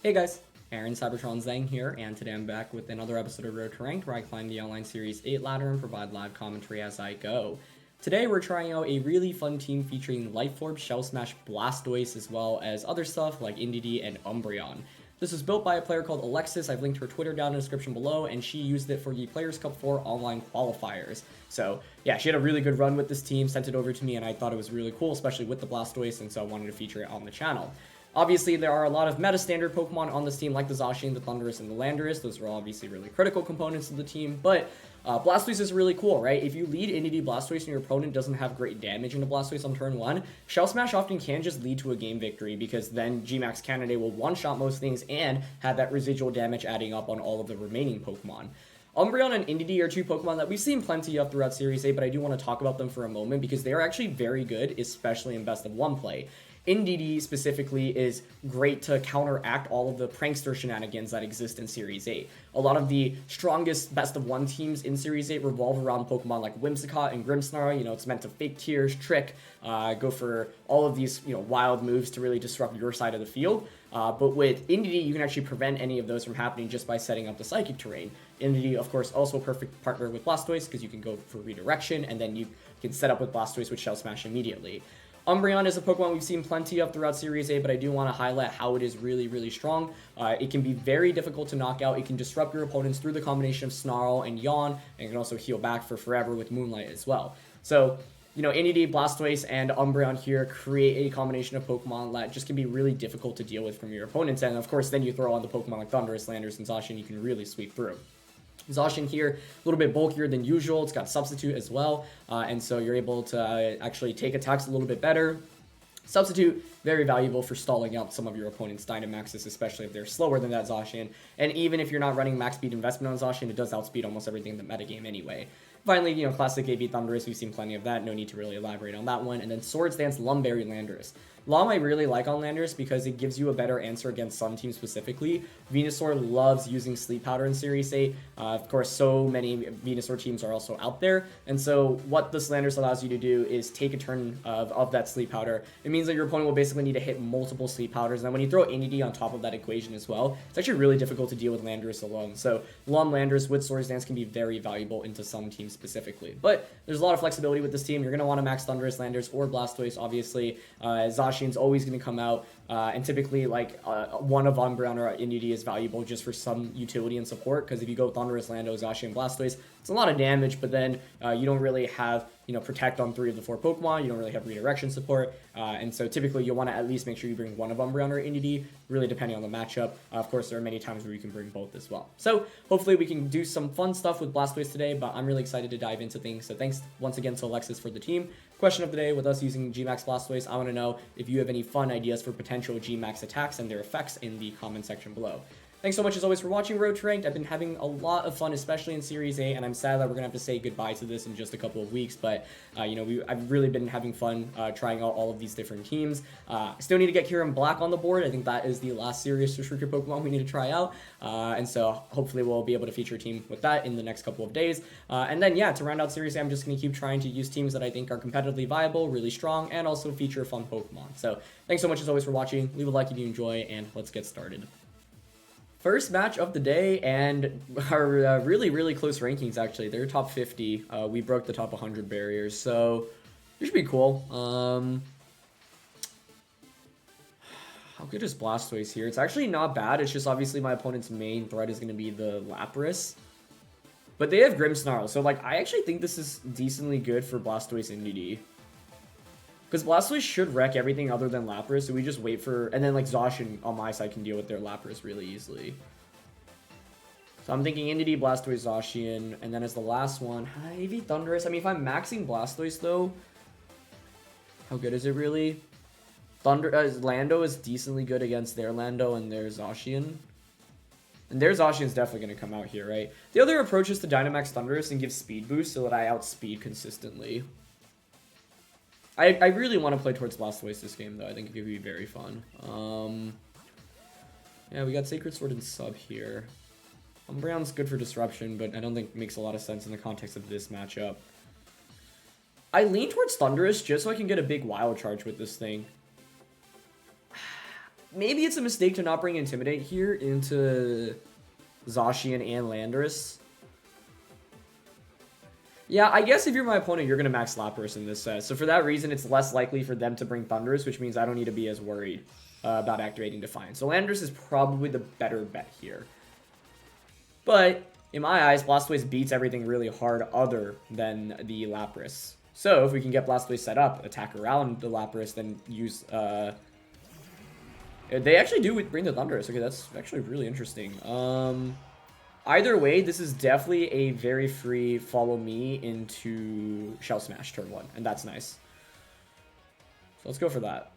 Hey guys, Aaron Cybertron Zhang here, and today I'm back with another episode of Road to Ranked, where I climb the Online Series 8 ladder and provide live commentary as I go. Today we're trying out a really fun team featuring Life Orb, Shell Smash, Blastoise, as well as other stuff like Indeedee and Umbreon. This was built by a player called Alexis. I've linked her Twitter down in the description below, and she used it for the Players Cup 4 online qualifiers. So yeah, she had a really good run with this team, sent it over to me, and I thought it was really cool, especially with the Blastoise, and so I wanted to feature it on the channel. Obviously, there are a lot of meta-standard Pokemon on this team, like the Zacian, the Thundurus, and the Landorus. Those are obviously really critical components of the team, but Blastoise is really cool, right? If you lead Indeedee Blastoise and your opponent doesn't have great damage into Blastoise on turn 1, Shell Smash often can just lead to a game victory, because then Gmax Candidate will one-shot most things and have that residual damage adding up on all of the remaining Pokemon. Umbreon and Indeedee are two Pokemon that we've seen plenty of throughout Series 8, but I do want to talk about them for a moment, because they are actually very good, especially in Best of 1 play. Indeedee specifically is great to counteract all of the prankster shenanigans that exist in Series 8. A lot of the strongest best of 1 teams in Series 8 revolve around Pokemon like Whimsicott and Grimmsnarl. You know, it's meant to fake tears, trick, go for all of these, wild moves to really disrupt your side of the field. But with Indeedee, you can actually prevent any of those from happening just by setting up the psychic terrain. Indeedee, of course, also a perfect partner with Blastoise, because you can go for redirection, and then you can set up with Blastoise with Shell Smash immediately. Umbreon is a Pokemon we've seen plenty of throughout Series 8, but I do want to highlight how it is really, really strong. It can be very difficult to knock out. It can disrupt your opponents through the combination of Snarl and Yawn, and it can also heal back for forever with Moonlight as well. So, Indeedee, Blastoise, and Umbreon here create a combination of Pokemon that just can be really difficult to deal with from your opponents, and of course, then you throw on the Pokemon like Thundurus, Landorus, and Zacian, you can really sweep through. Zacian here, a little bit bulkier than usual. It's got Substitute as well, and so you're able to actually take attacks a little bit better. Substitute, very valuable for stalling out some of your opponent's Dynamaxes, especially if they're slower than that Zacian. And even if you're not running max speed investment on Zacian, it does outspeed almost everything in the metagame anyway. Finally, classic AV Thundurus, we've seen plenty of that, no need to really elaborate on that one. And then Swords Dance, Lumberry, Landorus. Lom I really like on Landorus because it gives you a better answer against Sun Team specifically. Venusaur loves using Sleep Powder in Series 8. Of course, so many Venusaur teams are also out there. And so what this Landorus allows you to do is take a turn of that Sleep Powder. It means that your opponent will basically need to hit multiple Sleep Powders. And then when you throw Indeedee on top of that equation as well, it's actually really difficult to deal with Landorus alone. So Lom Landorus with Swords Dance can be very valuable into some teams specifically. But there's a lot of flexibility with this team. You're going to want to max Thundurus, Landorus, or Blastoise, obviously. Zacian's always going to come out, and typically one of Umbreon or Indeedee is valuable just for some utility and support, because if you go Thundurus, Lando, Zacian, Blastoise, it's a lot of damage, but then you don't really have protect on 3 of the 4 Pokemon, you don't really have redirection support, and so typically you'll want to at least make sure you bring one of Umbreon or Indeedee, really depending on the matchup. Of course, there are many times where you can bring both as well. So hopefully we can do some fun stuff with Blastoise today, but I'm really excited to dive into things. So thanks once again to Alexis for the team. Question of the day, with us using Gmax Blastoise, I want to know if you have any fun ideas for potential Gmax attacks and their effects in the comment section below. Thanks so much as always for watching Road to Ranked. I've been having a lot of fun, especially in Series 8, and I'm sad that we're going to have to say goodbye to this in just a couple of weeks, but, I've really been having fun trying out all of these different teams. I still need to get Kieran Black on the board. I think that is the last serious restricted Pokemon we need to try out, and so hopefully we'll be able to feature a team with that in the next couple of days. And then, yeah, to round out Series 8, I'm just going to keep trying to use teams that I think are competitively viable, really strong, and also feature fun Pokemon. So thanks so much as always for watching. Leave a like if you enjoy, and let's get started. First match of the day, and our really, really close rankings, actually. They're top 50. We broke the top 100 barriers, so it should be cool. How good is Blastoise here? It's actually not bad. It's just obviously my opponent's main threat is going to be the Lapras. But they have Grimmsnarl, so I actually think this is decently good for Blastoise Indeedee. Because Blastoise should wreck everything other than Lapras, so we just wait for... And then, Zacian on my side can deal with their Lapras really easily. So I'm thinking Indeedee, Blastoise, Zacian, and then as the last one, AV Thundurus. I mean, if I'm maxing Blastoise, though, how good is it really? Lando is decently good against their Lando and their Zacian. And their Zacian is definitely going to come out here, right? The other approach is to Dynamax Thundurus and give speed boost so that I outspeed consistently. I really want to play towards Blastoise this game, though. I think it could be very fun. Yeah, we got Sacred Sword and Sub here. Umbreon's good for Disruption, but I don't think it makes a lot of sense in the context of this matchup. I lean towards Thundurus just so I can get a big Wild Charge with this thing. maybe it's a mistake to not bring Intimidate here into Zacian and Landorus. Yeah, I guess if you're my opponent, you're going to max Lapras in this set. So for that reason, it's less likely for them to bring Thundurus, which means I don't need to be as worried about activating Defiance. So Landorus is probably the better bet here. But in my eyes, Blastoise beats everything really hard other than the Lapras. So if we can get Blastoise set up, attack around the Lapras, then use... They actually do bring the Thundurus. Okay, that's actually really interesting. Either way, this is definitely a very free follow me into Shell Smash turn 1, and that's nice. So let's go for that.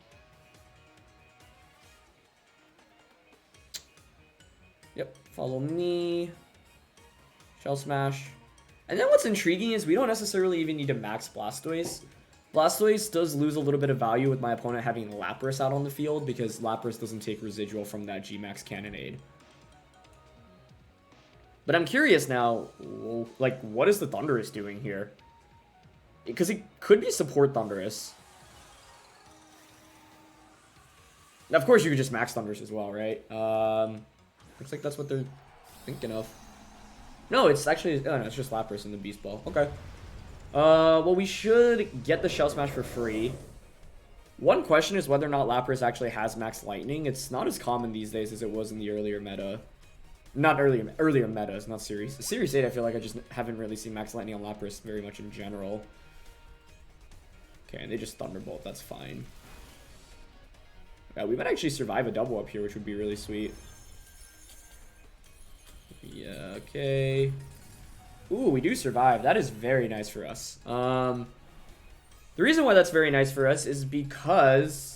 Yep, follow me, Shell Smash. And then what's intriguing is we don't necessarily even need to max Blastoise. Blastoise does lose a little bit of value with my opponent having Lapras out on the field because Lapras doesn't take residual from that G-Max Cannonade. But I'm curious now, like, what is the Thundurus doing here? Because it could be support Thundurus. Now, of course, you could just max Thundurus as well, right? Looks like that's what they're thinking of. No, it's actually... Oh, no, it's just Lapras in the Beast Ball. Okay. Well, we should get the Shell Smash for free. One question is whether or not Lapras actually has Max Lightning. It's not as common these days as it was in the earlier meta. Not earlier metas, not Series. Series 8, I feel like I just haven't really seen Max Lightning on Lapras very much in general. Okay, and they just Thunderbolt. That's fine. Yeah, we might actually survive a double up here, which would be really sweet. Yeah, okay. Ooh, we do survive. That is very nice for us. The reason why that's very nice for us is because...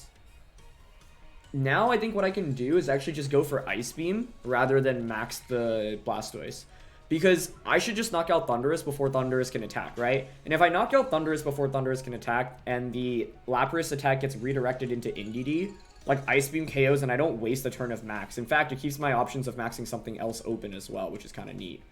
Now I think what I can do is actually just go for Ice Beam rather than max the Blastoise. Because I should just knock out Thundurus before Thundurus can attack, right? And if I knock out Thundurus before Thundurus can attack and the Lapras attack gets redirected into Indeedee, like Ice Beam KOs and I don't waste a turn of max. In fact, it keeps my options of maxing something else open as well, which is kind of neat.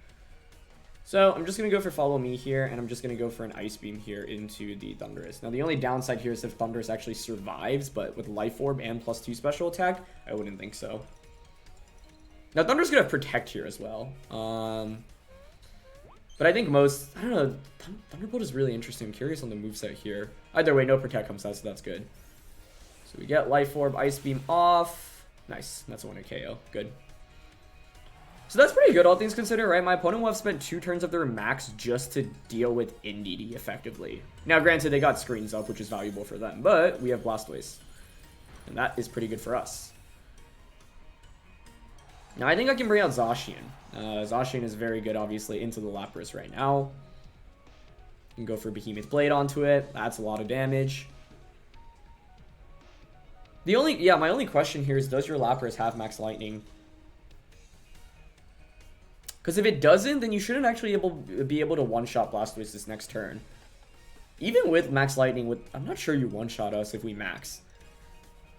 So I'm just going to go for Follow Me here, and I'm just going to go for an Ice Beam here into the Thundurus. Now, the only downside here is if Thundurus actually survives, but with Life Orb and +2 special attack, I wouldn't think so. Now, Thundurus going to have Protect here as well. But I think most... I don't know. Thunderbolt is really interesting. I'm curious on the moveset here. Either way, no Protect comes out, so that's good. So we get Life Orb, Ice Beam off. Nice. That's a 1-hit KO. Good. So that's pretty good, all things considered, right? My opponent will have spent 2 turns of their max just to deal with Indeedee effectively. Now, granted, they got screens up, which is valuable for them, but we have Blastoise. And that is pretty good for us. Now, I think I can bring out Zacian. Zacian is very good, obviously, into the Lapras right now. You can go for Behemoth Blade onto it. That's a lot of damage. My only question here is, does your Lapras have Max Lightning? Because if it doesn't, then you shouldn't actually be able to one-shot Blastoise this next turn. Even with Max Lightning, I'm not sure you one-shot us if we max.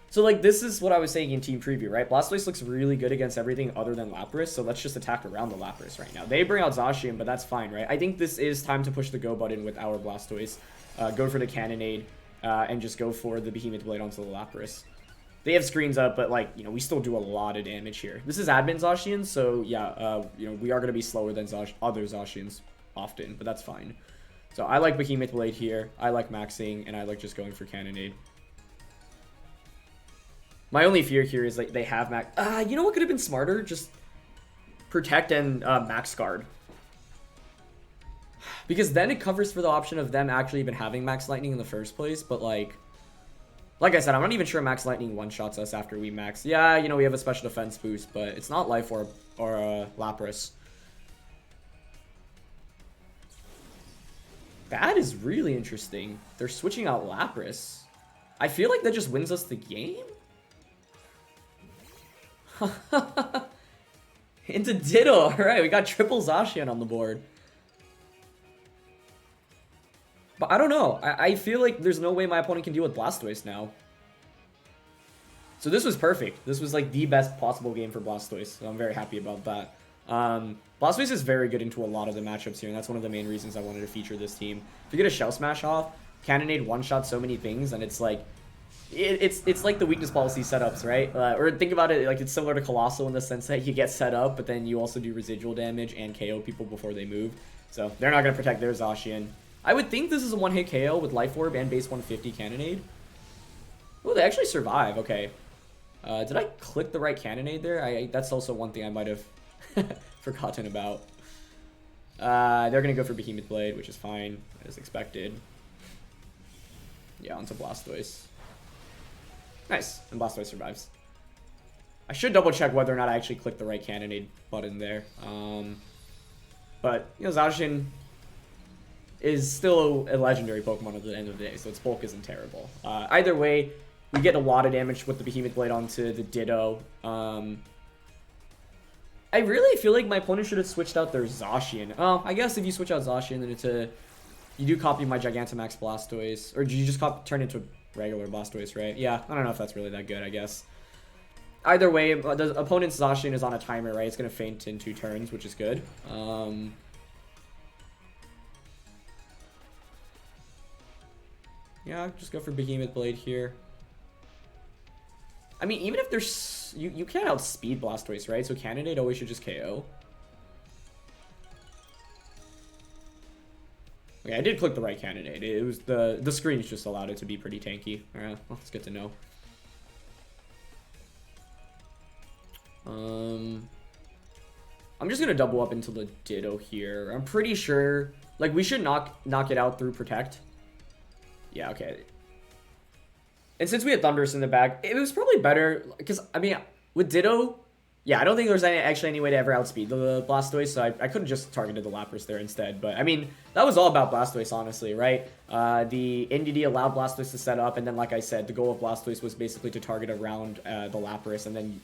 So, like, this is what I was saying in Team Preview, right? Blastoise looks really good against everything other than Lapras, so let's just attack around the Lapras right now. They bring out Zacian, but that's fine, right? I think this is time to push the go button with our Blastoise. Go for the Cannonade, and just go for the Behemoth Blade onto the Lapras. They have screens up, but, like, you know, we still do a lot of damage here. This is admin Zacian, so, yeah, you know, we are going to be slower than other Zacians often, but that's fine. So I like Behemoth Blade here. I like maxing, and I like just going for Cannonade. My only fear here is, like, they have max... you know what could have been smarter? Just Protect and Max Guard. Because then it covers for the option of them actually even having Max Lightning in the first place, but, like I said, I'm not even sure Max Lightning one-shots us after we max. Yeah, you know, we have a special defense boost, but it's not Life Orb or Lapras. That is really interesting. They're switching out Lapras. I feel like that just wins us the game. Into Ditto. Alright, we got triple Zacian on the board. But I don't know. I feel like there's no way my opponent can deal with Blastoise now. So this was perfect. This was like the best possible game for Blastoise. So I'm very happy about that. Blastoise is very good into a lot of the matchups here, and that's one of the main reasons I wanted to feature this team. If you get a Shell Smash off, Cannonade one-shot so many things, and it's like... It's like the weakness policy setups, right? Or think about it like it's similar to Colossal in the sense that you get set up, but then you also do residual damage and KO people before they move. So they're not going to protect their Zacian. I would think this is a one-hit KO with Life Orb and base 150 Cannonade. Oh, they actually survive. Okay. Did I click the right Cannonade there? That's also one thing I might have forgotten about. They're going to go for Behemoth Blade, which is fine, as expected. Yeah, onto Blastoise. Nice, and Blastoise survives. I should double check whether or not I actually clicked the right Cannonade button there. But, you know, Zacian is still a legendary Pokemon at the end of the day, so its bulk isn't terrible. Either way, we get a lot of damage with the Behemoth Blade onto the Ditto. I really feel like my opponent should have switched out their Zacian. Oh, I guess if you switch out Zacian, then you do copy my Gigantamax Blastoise. Or do you just turn into a regular Blastoise, right? Yeah, I don't know if that's really that good, I guess. Either way, the opponent's Zacian is on a timer, right? It's going to faint in 2 turns, which is good. Yeah, just go for Behemoth Blade here. I mean, even if there's... You can't outspeed Blastoise, right? So Cannonade always should just KO. Okay, I did click the right Cannonade. It was the screens just allowed it to be pretty tanky. Alright, well, that's good to know. I'm just gonna double up into the Ditto here. I'm pretty sure... Like, we should knock it out through Protect. Yeah, okay. And since we had Thundurus in the back, it was probably better, because, I mean, with Ditto, yeah, I don't think there was actually any way to ever outspeed the Blastoise, so I could have just targeted the Lapras there instead. But, I mean, that was all about Blastoise, honestly, right? The NDD allowed Blastoise to set up, and then, like I said, the goal of Blastoise was basically to target around the Lapras, and then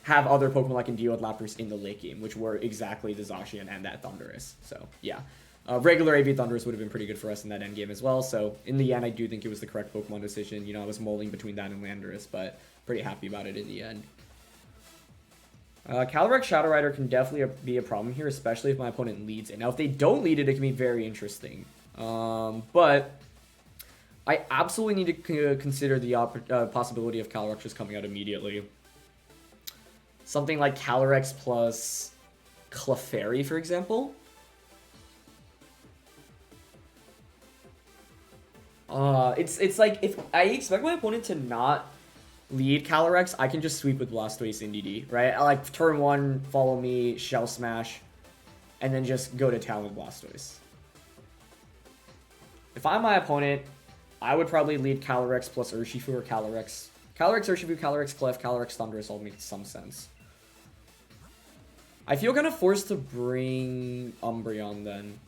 have other Pokemon that can deal with Lapras in the late game, which were exactly the Zacian and that Thundurus. So, yeah. Regular AV Thundurus would have been pretty good for us in that endgame as well. So, in the end, I do think it was the correct Pokemon decision. You know, I was mulling between that and Landorus, but pretty happy about it in the end. Calyrex Shadow Rider can definitely be a problem here, especially if my opponent leads it. Now, if they don't lead it, it can be very interesting. But I absolutely need to consider the possibility of Calyrex just coming out immediately. Something like Calyrex plus Clefairy, for example. It's like, if I expect my opponent to not lead Calyrex, I can just sweep with Blastoise NDD, right? I like turn 1, follow me, Shell Smash, and then just go to town with Blastoise. If I'm my opponent, I would probably lead Calyrex plus Urshifu or Calyrex. Calyrex, Urshifu, Calyrex, Clef, Calyrex, Thundurus all make some sense. I feel kind of forced to bring Umbreon then.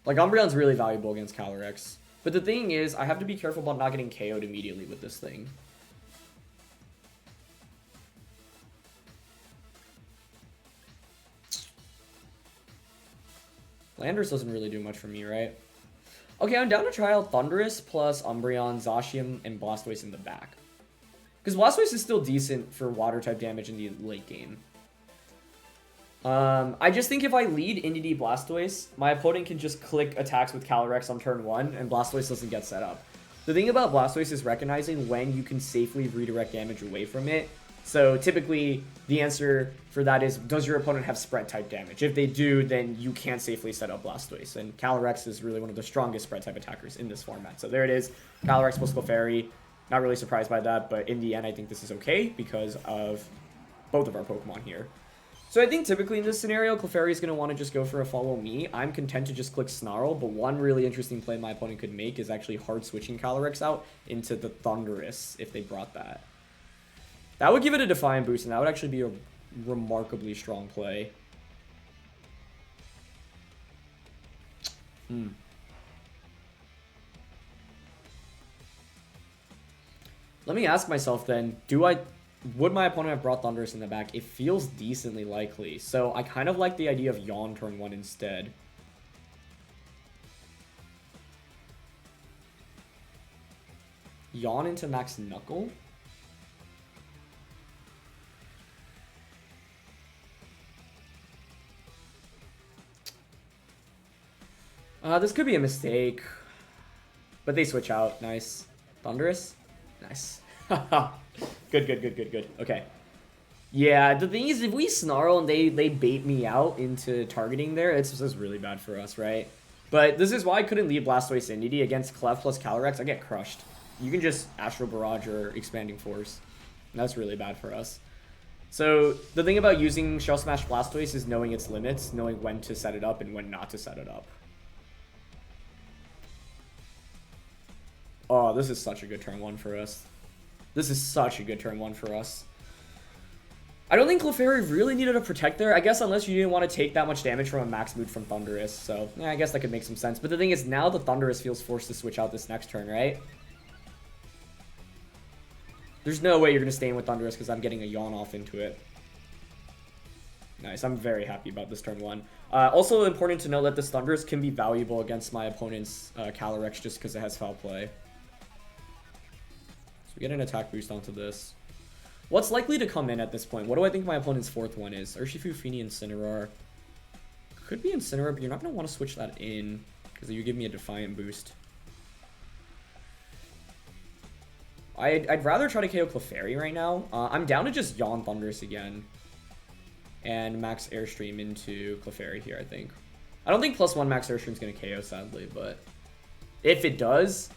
Like, Umbreon's really valuable against Calyrex. But the thing is, I have to be careful about not getting KO'd immediately with this thing. Landorus doesn't really do much for me, right? Okay, I'm down to try out Thundurus plus Umbreon, Zacian, and Blastoise in the back. Because Blastoise is still decent for water-type damage in the late game. I just think if I lead NDD Blastoise, my opponent can just click attacks with Calyrex on turn 1, and Blastoise doesn't get set up. The thing about Blastoise is recognizing when you can safely redirect damage away from it. So typically, the answer for that is, does your opponent have spread-type damage? If they do, then you can't safely set up Blastoise, and Calyrex is really one of the strongest spread-type attackers in this format. So there it is, Calyrex plus Clefairy. Not really surprised by that, but in the end, I think this is okay because of both of our Pokemon here. So I think typically in this scenario, Clefairy is going to want to just go for a follow me. I'm content to just click Snarl, but one really interesting play my opponent could make is actually hard switching Calyrex out into the Thundurus if they brought that. That would give it a Defiant boost, and that would actually be a remarkably strong play. Let me ask myself then, would my opponent have brought Thundurus in the back? It feels decently likely. So I kind of like the idea of Yawn turn 1 instead. Yawn into Max Knuckle? This could be a mistake. But they switch out. Nice. Thundurus? Nice. Good. Okay. Yeah, the thing is, if we snarl and they bait me out into targeting there, it's just really bad for us, right? But this is why I couldn't leave Blastoise Indity against Clef plus Calyrex. I get crushed. You can just Astral Barrage or Expanding Force. And that's really bad for us. So the thing about using Shell Smash Blastoise is knowing its limits, knowing when to set it up and when not to set it up. Oh, this is such a good turn 1 for us. This is such a good turn 1 for us. I don't think Clefairy really needed a Protect there, I guess, unless you didn't want to take that much damage from a Max Mood from Thundurus. So, yeah, I guess that could make some sense. But the thing is, now the Thundurus feels forced to switch out this next turn, right? There's no way you're going to stay in with Thundurus because I'm getting a Yawn off into it. Nice, I'm very happy about this turn 1. Also important to know that this Thundurus can be valuable against my opponent's Calyrex just because it has Foul Play. So we get an attack boost onto this. What's likely to come in at this point? What do I think my opponent's 4th one is? Urshifu, Fini, Incineroar. Could be Incineroar, but you're not going to want to switch that in because you give me a Defiant boost. I'd rather try to KO Clefairy right now. I'm down to just Yawn Thundurus again. And Max Airstream into Clefairy here, I think. I don't think +1 Max Airstream is going to KO, sadly, but if it does,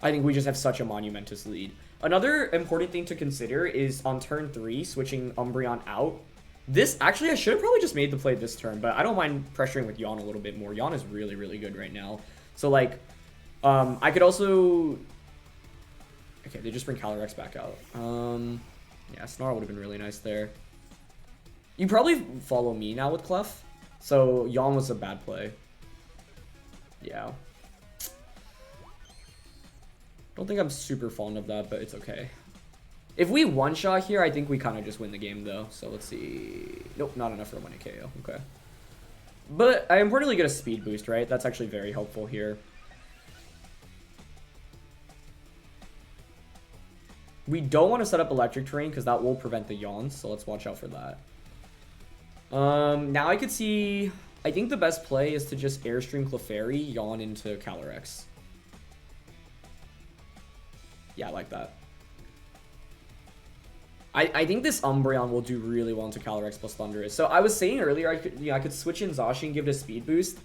I think we just have such a monumentous lead. Another important thing to consider is on turn 3, switching Umbreon out. This, actually, I should have probably just made the play this turn, but I don't mind pressuring with Yawn a little bit more. Yawn is really, really good right now. So, like, I could also... Okay, they just bring Calyrex back out. Yeah, Snarl would have been really nice there. You probably follow me now with Clef. So, Yawn was a bad play. Yeah. Don't think I'm super fond of that, but it's okay. If we one-shot here, I think we kind of just win the game, though. So, let's see. Nope, not enough for a 1 KO. Okay. But I importantly get a speed boost, right? That's actually very helpful here. We don't want to set up Electric Terrain because that will prevent the Yawns, so let's watch out for that. Now I could see... I think the best play is to just Airstream Clefairy, Yawn into Calyrex. Yeah, I like that. I think this Umbreon will do really well into Calyrex plus Thundurus. So I was saying earlier, I could switch in Zacian, give it a speed boost.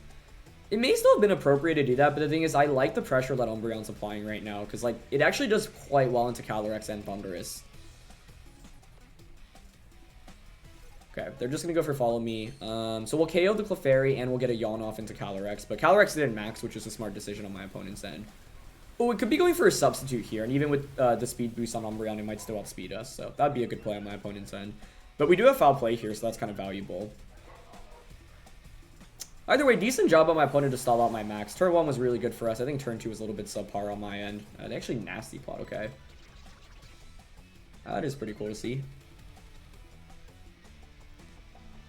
It may still have been appropriate to do that, but the thing is, I like the pressure that Umbreon's applying right now, because like it actually does quite well into Calyrex and Thundurus. Okay, they're just gonna go for Follow Me. So we'll KO the Clefairy and we'll get a Yawn off into Calyrex, but Calyrex didn't max, which is a smart decision on my opponent's end. Oh, it could be going for a substitute here, and even with the speed boost on Umbreon, it might still outspeed us, so that'd be a good play on my opponent's end. But we do have Foul Play here, so that's kind of valuable. Either way, decent job on my opponent to stall out my max. Turn 1 was really good for us. I think turn 2 was a little bit subpar on my end. They actually nasty plot, okay. That is pretty cool to see.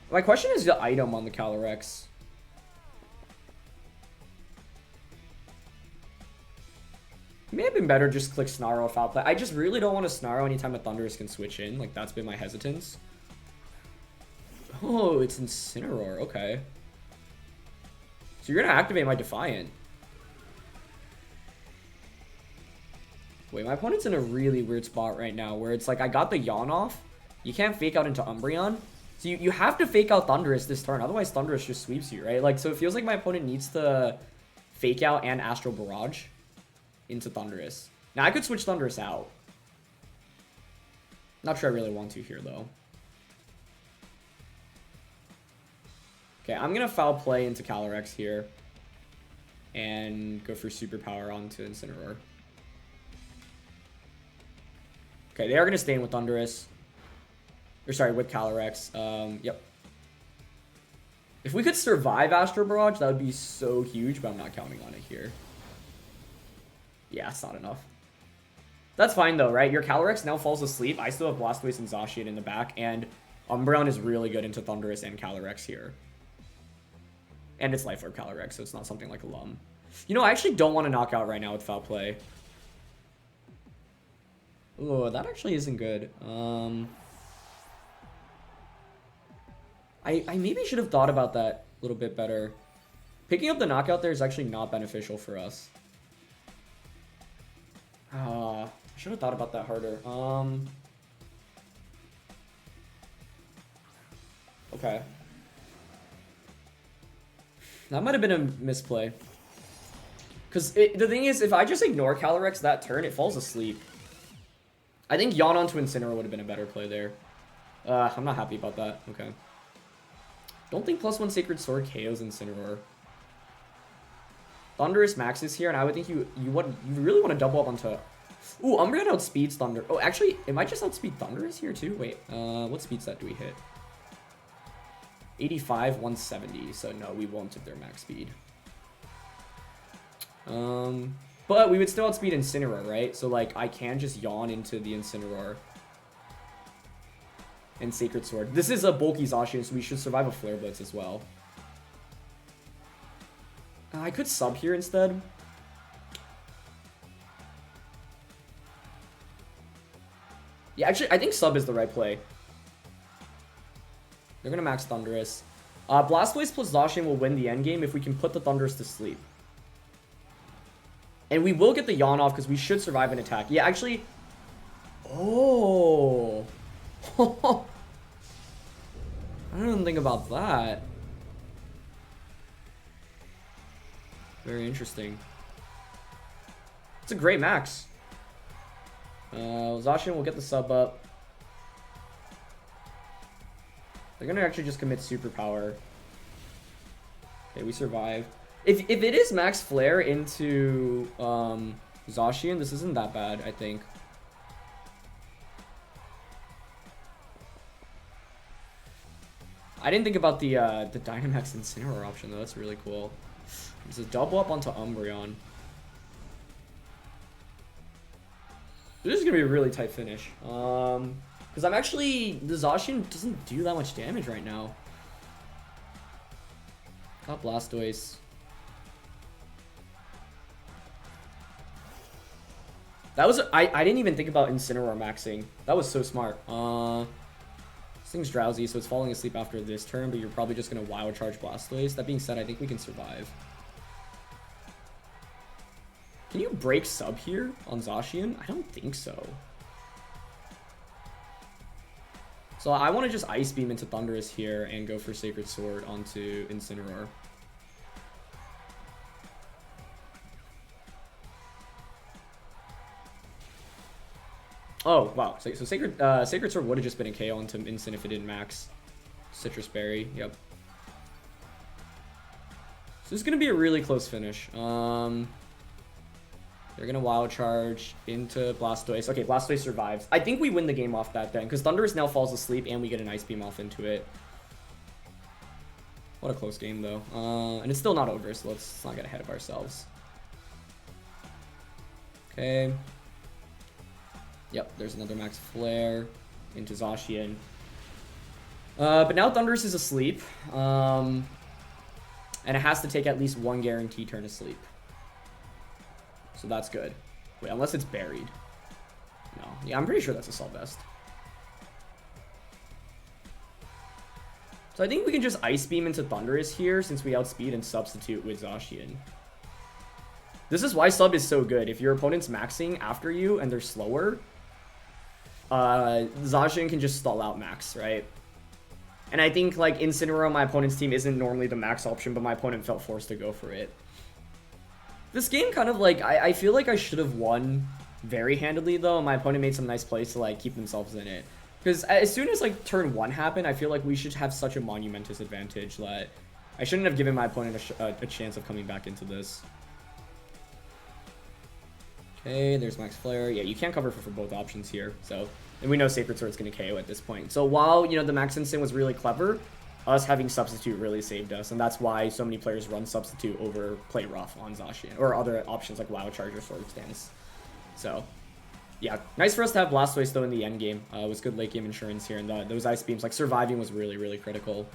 My question is the item on the Calyrex. It may have been better just click Snarl or Foul Play. I just really don't want to Snarl anytime a Thundurus can switch in. Like, that's been my hesitance. Oh, it's Incineroar. Okay. So you're going to activate my Defiant. Wait, my opponent's in a really weird spot right now where it's like I got the Yawn off. You can't fake out into Umbreon. So you have to fake out Thundurus this turn. Otherwise, Thundurus just sweeps you, right? Like, so it feels like my opponent needs to fake out and Astral Barrage into Thundurus. Now, I could switch Thundurus out. Not sure I really want to here, though. Okay, I'm going to Foul Play into Calyrex here. And go for Superpower onto Incineroar. Okay, they are going to stay in with Thundurus. Or sorry, with Calyrex. Yep. If we could survive Astral Barrage, that would be so huge, but I'm not counting on it here. Yeah, it's not enough. That's fine, though, right? Your Calyrex now falls asleep. I still have Blastoise and Zacian in the back, and Umbreon is really good into Thundurus and Calyrex here. And it's Life Orb Calyrex, so it's not something like a Lum. You know, I actually don't want to knock out right now with Foul Play. Oh, that actually isn't good. I maybe should have thought about that a little bit better. Picking up the knockout there is actually not beneficial for us. Should have thought about that harder. Okay. That might have been a misplay. Because the thing is, if I just ignore Calyrex that turn, it falls asleep. I think yawn onto Incineroar would have been a better play there. I'm not happy about that. Okay. Don't think +1 Sacred Sword KOs Incineroar. Thundurus maxes here, and I would think you really want to double up onto... Ooh, Umbreon outspeeds Thunder. Oh, actually, it might just outspeed Thundurus here too. Wait, what speed set do we hit? 85, 170. So no, we won't at their max speed. But we would still outspeed Incineroar, right? So like, I can just yawn into the Incineroar. And Sacred Sword. This is a bulky Zacian, so we should survive a Flare Blitz as well. I could sub here instead. Yeah, actually, I think sub is the right play. They're gonna max Thundurus. Blastoise plus Zacian will win the endgame if we can put the Thundurus to sleep. And we will get the yawn off because we should survive an attack. Yeah, actually... Oh... I don't even think about that. Very interesting. It's a great max. Zacian will get the sub up. They're gonna actually just commit superpower. Okay, we survive. If it is max flare into Zacian, this isn't that bad, I think. I didn't think about the Dynamax Incineroar option though. That's really cool. It's a double up onto Umbreon. This is gonna be a really tight finish. Because I'm actually, the Zacian doesn't do that much damage right now. Got Blastoise. That was I didn't even think about Incineroar maxing. That was so smart. This thing's drowsy, so it's falling asleep after this turn, but you're probably just gonna Wild Charge Blastoise. That being said, I think we can survive. Can you break sub here on Zacian? I don't think so. So I want to just Ice Beam into Thundurus here and go for Sacred Sword onto Incineroar. Oh, wow. So Sacred Sword would have just been a KO onto Incin if it didn't max. Citrus Berry, yep. So this is going to be a really close finish. They're going to Wild Charge into Blastoise. Okay, Blastoise survives. I think we win the game off that then, because Thundurus now falls asleep and we get an Ice Beam off into it. What a close game, though. And it's still not over, so let's not get ahead of ourselves. Okay. Yep, there's another Max Flare into Zacian. But now Thundurus is asleep. And it has to take at least one guaranteed turn of sleep. So that's good. Wait, unless it's buried. No. Yeah, I'm pretty sure that's a Assault Vest. So I think we can just Ice Beam into Thundurus here since we outspeed and substitute with Zacian. This is why sub is so good. If your opponent's maxing after you and they're slower, Zacian can just stall out max, right? And I think like Incineroar on my opponent's team isn't normally the max option, but my opponent felt forced to go for it. This game kind of like, I feel like I should have won very handedly though, and my opponent made some nice plays to like keep themselves in it. Because as soon as like turn 1 happened, I feel like we should have such a monumentous advantage that I shouldn't have given my opponent a chance of coming back into this. Okay, there's Max Flare. Yeah, you can't cover for both options here. So, and we know Sacred Sword's going to KO at this point. So while, you know, the Max Instant was really clever, us having Substitute really saved us. And that's why so many players run Substitute over Play Rough on Zacian. Or other options like Wild Charge or Sword Stance. So, yeah. Nice for us to have Blastoise, though, in the end game. It was good late game insurance here. And those Ice Beams, like, surviving was really, really critical.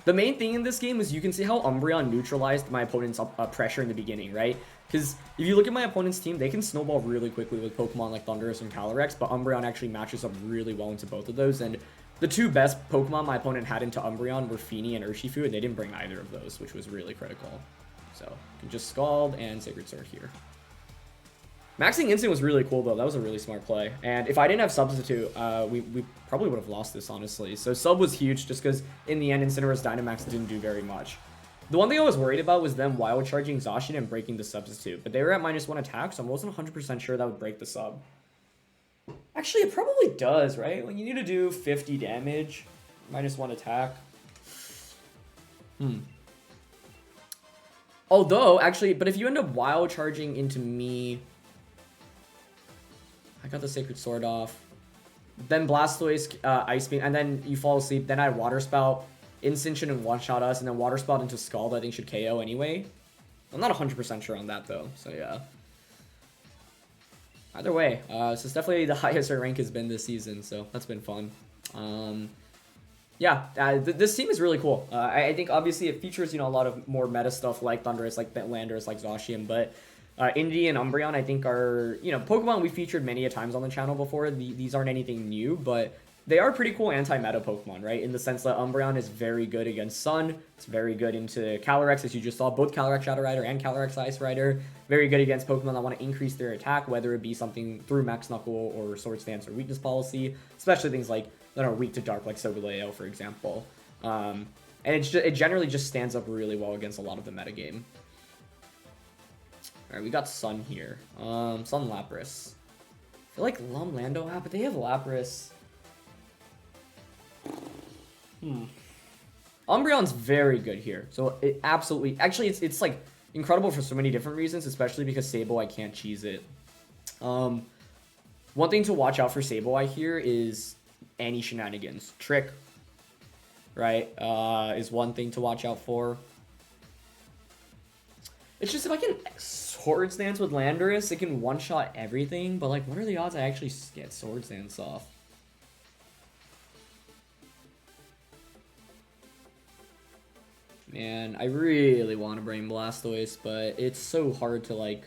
The main thing in this game is you can see how Umbreon neutralized my opponent's pressure in the beginning, right? Because if you look at my opponent's team, they can snowball really quickly with Pokemon like Thundurus and Calyrex, but Umbreon actually matches up really well into both of those. And the two best Pokemon my opponent had into Umbreon were Fini and Urshifu, and they didn't bring either of those, which was really critical. So, you can just Scald and Sacred Sword here. Maxing Instinct was really cool, though. That was a really smart play. And if I didn't have Substitute, we probably would have lost this, honestly. So Sub was huge just because, in the end, Incineroar's Dynamax didn't do very much. The one thing I was worried about was them Wild Charging Zacian and breaking the Substitute. But they were at -1 attack, so I wasn't 100% sure that would break the Sub. Actually, it probably does, right? Like, you need to do 50 damage, -1 attack. Although, actually, but if you end up Wild Charging into me... I got the Sacred Sword off. Then Blastoise, Ice Beam, and then you fall asleep. Then I Water Spout, Incineroar and one-shot us, and then Water Spout into Scald I think should KO anyway. I'm not 100% sure on that, though, so yeah. Either way, so it's definitely the highest our rank has been this season, so that's been fun. Yeah, this team is really cool. I think obviously it features, you know, a lot of more meta stuff like Thundurus, like Landorus, like Zacian, but Indy and Umbreon I think are, you know, Pokemon we featured many a times on the channel before. These aren't anything new, but they are pretty cool anti-meta Pokemon, right? In the sense that Umbreon is very good against Sun. It's very good into Calyrex, as you just saw, both Calyrex Shadow Rider and Calyrex Ice Rider. Very good against Pokemon that want to increase their attack, whether it be something through Max Knuckle or Sword Stance or Weakness Policy, especially things like that are weak to Dark, like Sableye, for example. And it generally just stands up really well against a lot of the metagame. Alright, we got Sun here. Sun Lapras. I feel like Lando, but they have Lapras. Umbreon's very good here. So it absolutely... Actually, it's like incredible for so many different reasons, especially because Sableye can't cheese it. One thing to watch out for Sableye here is any shenanigans. Trick, right, is one thing to watch out for. It's just if I can Sword Stance with Landorus, it can one-shot everything, but like, what are the odds I actually get Sword Stance off? Man, I really want to bring Blastoise, but it's so hard to like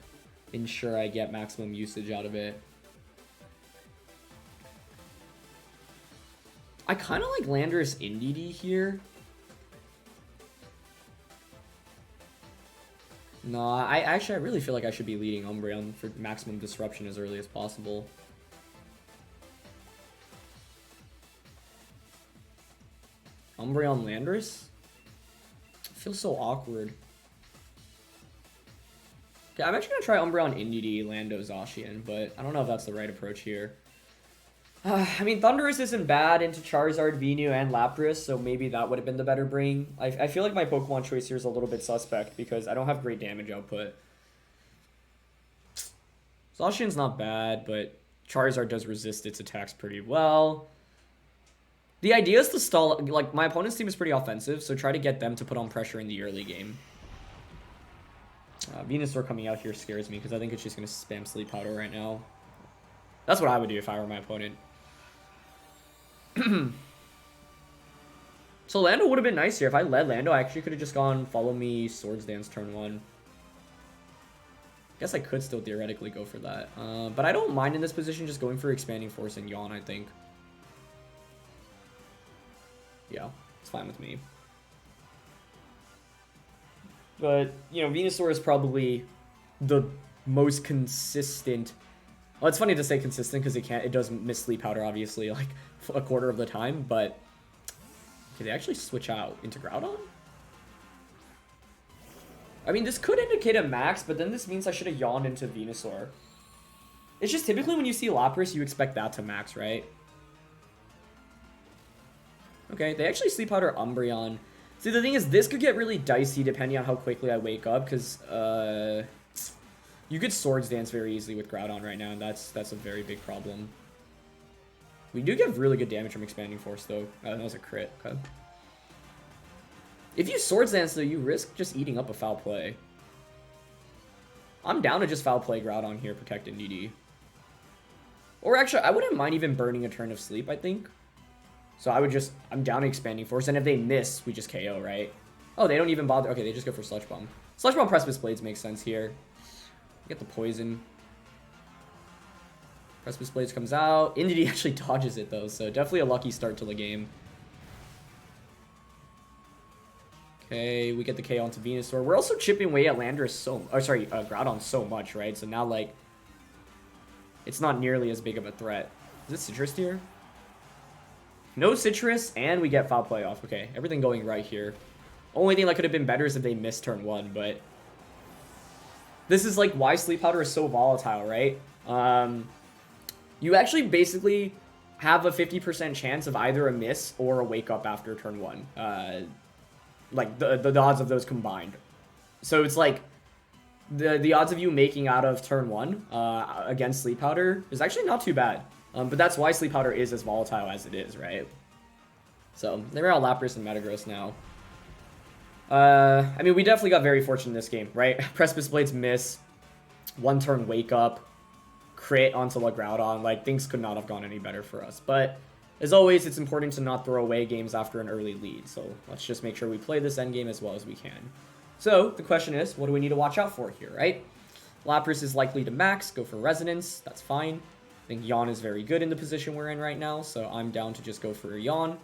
ensure I get maximum usage out of it. I kind of like Landorus NDD here. No, I really feel like I should be leading Umbreon for maximum disruption as early as possible. Umbreon Landorus? Feels so awkward. Okay, I'm actually gonna try Umbreon NDD, Lando, Zacian, but I don't know if that's the right approach here. I mean, Thundurus isn't bad into Charizard, Venu, and Lapras, so maybe that would have been the better bring. I feel like my Pokemon choice here is a little bit suspect because I don't have great damage output. Zacian's not bad, but Charizard does resist its attacks pretty well. The idea is to stall, like, my opponent's team is pretty offensive, so try to get them to put on pressure in the early game. Venusaur coming out here scares me because I think it's just going to spam Sleep Powder right now. That's what I would do if I were my opponent. So Lando would have been nice here. If I led Lando, I actually could have just gone Follow Me, Swords Dance turn 1. Guess I could still theoretically go for that. But I don't mind in this position just going for Expanding Force and Yawn, I think. Yeah, it's fine with me. But, you know, Venusaur is probably the most consistent... Well, it's funny to say consistent because it does miss Sleep Powder, obviously, like a quarter of the time, but can they actually switch out into Groudon? I mean, this could indicate a max, but then this means I should have yawned into Venusaur. It's just typically when you see Lapras, you expect that to max, right? Okay, they actually Sleep Powder Umbreon. See, the thing is, this could get really dicey depending on how quickly I wake up, because, you could Swords Dance very easily with Groudon right now, and that's a very big problem. We do get really good damage from Expanding Force, though. That was a crit. Okay. If you Swords Dance, though, you risk just eating up a foul play. I'm down to just foul play Groudon here, protect NDD. Or actually, I wouldn't mind even burning a turn of sleep, I think. So I would just... I'm down to Expanding Force, and if they miss, we just KO, right? Oh, they don't even bother... Okay, they just go for Sludge Bomb. Sludge Bomb Precipice Blades makes sense here. Get the poison. Precipice Blades comes out. NDD actually dodges it though, so definitely a lucky start to the game. Okay, we get the KO onto Venusaur. We're also chipping away at Landorus Groudon so much, right? So now, like, it's not nearly as big of a threat. Is it Citrus here? No Citrus, and we get Foul Play off. Okay, everything going right here. Only thing that could have been better is if they missed turn 1, but this is like why Sleep Powder is so volatile, right? You actually basically have a 50% chance of either a miss or a wake up after turn 1. Like the odds of those combined. So it's like the odds of you making out of turn 1 against Sleep Powder is actually not too bad. But that's why Sleep Powder is as volatile as it is, right? So they're all Lapras and Metagross now. I mean, we definitely got very fortunate in this game, right? Precipice Blades miss, 1 turn wake up, crit onto a Groudon. Like, things could not have gone any better for us. But as always, it's important to not throw away games after an early lead. So let's just make sure we play this endgame as well as we can. So the question is, what do we need to watch out for here, right? Lapras is likely to max, go for Resonance. That's fine. I think Yawn is very good in the position we're in right now, so I'm down to just go for a Yawn.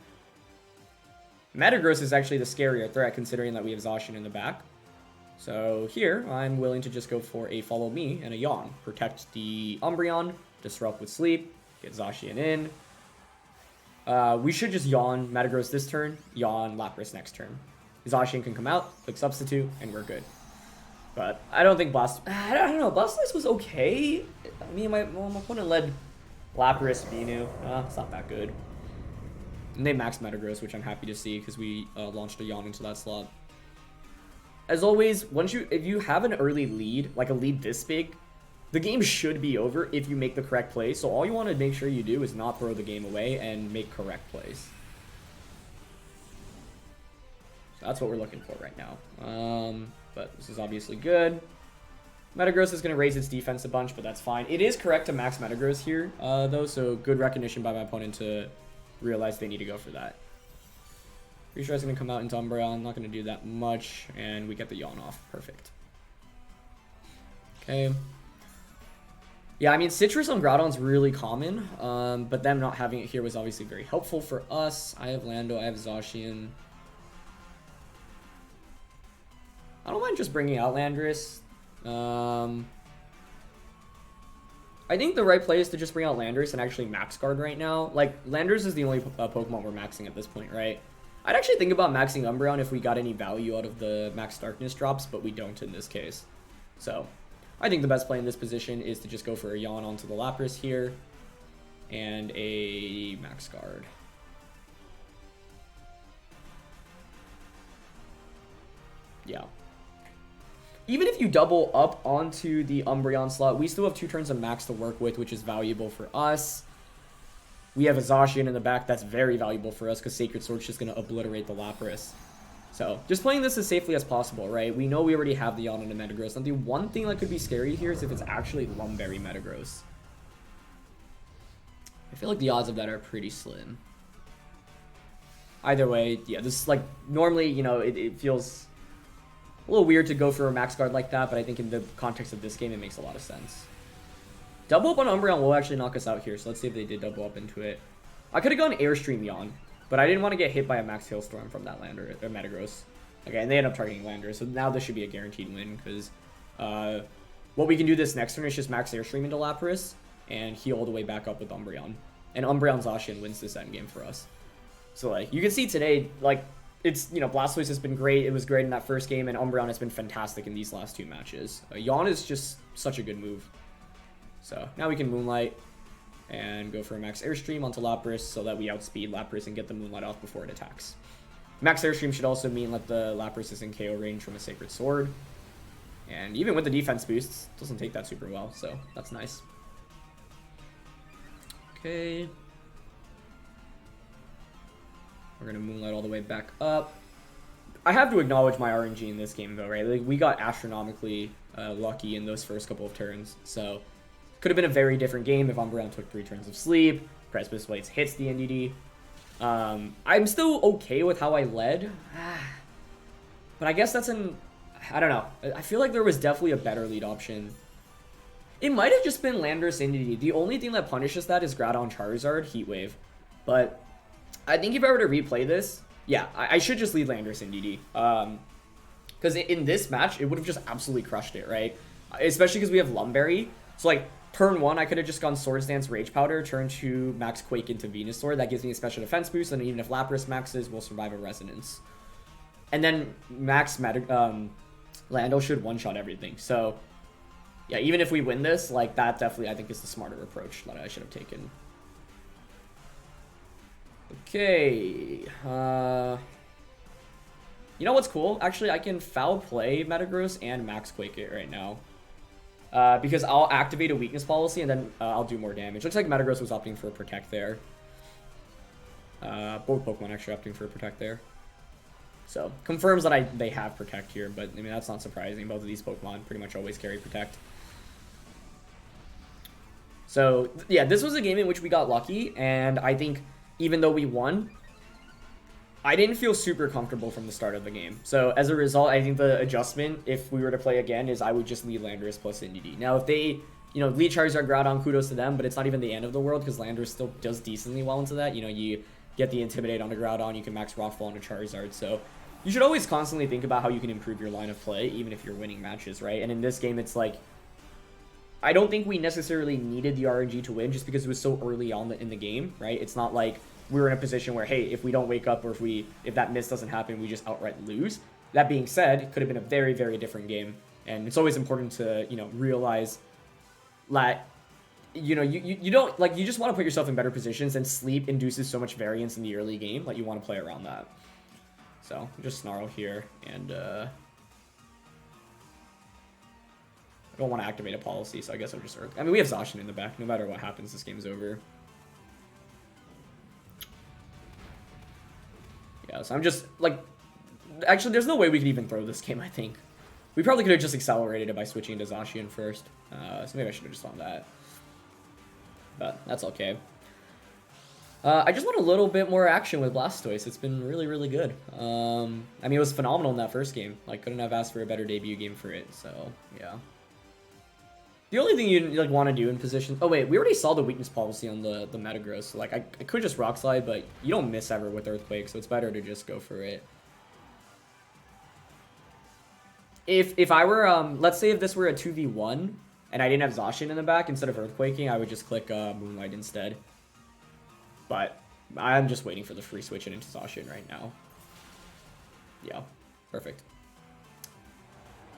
Metagross is actually the scarier threat, considering that we have Zacian in the back. So here, I'm willing to just go for a Follow Me and a Yawn. Protect the Umbreon, Disrupt with Sleep, get Zacian in. We should just Yawn Metagross this turn, Yawn Lapras next turn. Zacian can come out, click Substitute, and we're good. But I don't think I don't know, Blastoise was okay. I mean, my opponent led Lapras, Venu. It's not that good. And they maxed Metagross, which I'm happy to see because we launched a Yawn into that slot. As always, if you have an early lead, like a lead this big, the game should be over if you make the correct play. So all you want to make sure you do is not throw the game away and make correct plays. So that's what we're looking for right now. But this is obviously good. Metagross is going to raise its defense a bunch, but that's fine. It is correct to max Metagross here, though, so good recognition by my opponent to realize they need to go for that. Pretty sure it's going to come out into Umbreon. Not going to do that much, and we get the Yawn off. Perfect. Okay. Yeah, I mean, Citrus on Groudon's really common, but them not having it here was obviously very helpful for us. I have Lando, I have Zacian. I don't mind just bringing out Landorus. I think the right play is to just bring out Landorus and actually max guard right now. Like, Landorus is the only Pokemon we're maxing at this point, right? I'd actually think about maxing Umbreon if we got any value out of the Max Darkness drops, but we don't in this case. So, I think the best play in this position is to just go for a Yawn onto the Lapras here and a max guard. Yeah. Even if you double up onto the Umbreon slot, we still have 2 turns of max to work with, which is valuable for us. We have a Zacian in the back that's very valuable for us because Sacred Sword's just going to obliterate the Lapras. So, just playing this as safely as possible, right? We know we already have the Yawn and the Metagross. And the one thing that could be scary here is if it's actually Lumberry Metagross. I feel like the odds of that are pretty slim. Either way, yeah, this is like, normally, you know, it feels a little weird to go for a max guard like that, but I think in the context of this game, it makes a lot of sense. Double up on Umbreon will actually knock us out here, so let's see if they did double up into it. I could have gone Airstream Yawn, but I didn't want to get hit by a Max Hailstorm from that Metagross. Okay, and they end up targeting Landorus, so now this should be a guaranteed win, because what we can do this next turn is just Max Airstream into Lapras, and heal all the way back up with Umbreon. And Umbreon Zacian wins this endgame for us. So, like, you can see today, like, it's, you know, Blastoise has been great. It was great in that first game, and Umbreon has been fantastic in these last 2 matches. Yawn is just such a good move. So, now we can Moonlight and go for a Max Airstream onto Lapras so that we outspeed Lapras and get the Moonlight off before it attacks. Max Airstream should also mean that the Lapras is in KO range from a Sacred Sword. And even with the defense boosts, it doesn't take that super well, so that's nice. Okay. We're going to Moonlight all the way back up. I have to acknowledge my RNG in this game, though, right? Like, we got astronomically lucky in those first couple of turns, so could have been a very different game if Umbreon took 3 turns of sleep, Precipice Blades hits the NDD. I'm still okay with how I led, but I guess that's I don't know. I feel like there was definitely a better lead option. It might have just been Landorus NDD. The only thing that punishes that is Groudon Charizard Heat Wave, but I think if I were to replay this, yeah, I should just lead Landorus NDD. Because in this match, it would have just absolutely crushed it, right? Especially because we have Lumberry. So, like, turn 1, I could have just gone Swords Dance Rage Powder, turn 2, Max Quake into Venusaur. That gives me a special defense boost, and even if Lapras maxes, we'll survive a Resonance. And then Max Lando should one-shot everything. So, yeah, even if we win this, like, that definitely, I think, is the smarter approach that I should have taken. Okay. You know what's cool? Actually, I can Foul Play Metagross and Max Quake it right now. Because I'll activate a weakness policy and then I'll do more damage. Looks like Metagross was opting for a Protect there. Both Pokemon actually opting for a Protect there. So, confirms that they have Protect here, but I mean, that's not surprising. Both of these Pokemon pretty much always carry Protect. So, yeah, this was a game in which we got lucky, and I think even though we won, I didn't feel super comfortable from the start of the game. So, as a result, I think the adjustment, if we were to play again, is I would just lead Landorus plus NDD. Now, if they, lead Charizard, Groudon, kudos to them, but it's not even the end of the world, because Landorus still does decently well into that. You get the Intimidate onto Groudon, you can max Rockfall onto Charizard, so you should always constantly think about how you can improve your line of play, even if you're winning matches, right? And in this game, it's like, I don't think we necessarily needed the RNG to win just because it was so early on in the game, right? It's not like we were in a position where, hey, if we don't wake up or if that miss doesn't happen, we just outright lose. That being said, it could have been a very, very different game. And it's always important to, realize that, you don't, like, you just want to put yourself in better positions, and sleep induces so much variance in the early game that you want to play around that. So, just Snarl here, and, I don't want to activate a policy, so I guess I'll just Earth. I mean, we have Zacian in the back. No matter what happens, this game's over. Yeah, so I'm just, like... Actually, there's no way we could even throw this game, I think. We probably could have just accelerated it by switching to Zacian first. So maybe I should have just done that. But that's okay. I just want a little bit more action with Blastoise. It's been really, really good. I mean, it was phenomenal in that first game. Like, couldn't have asked for a better debut game for it, so, yeah. The only thing you want to do in position... Oh, wait, we already saw the weakness policy on the Metagross. So, like, I could just Rock Slide, but you don't miss ever with Earthquake, so it's better to just go for it. If I were... let's say if this were a 2v1, and I didn't have Zacian in the back, instead of Earthquaking, I would just click Moonlight instead. But I'm just waiting for the free switch into Zacian right now. Yeah, perfect.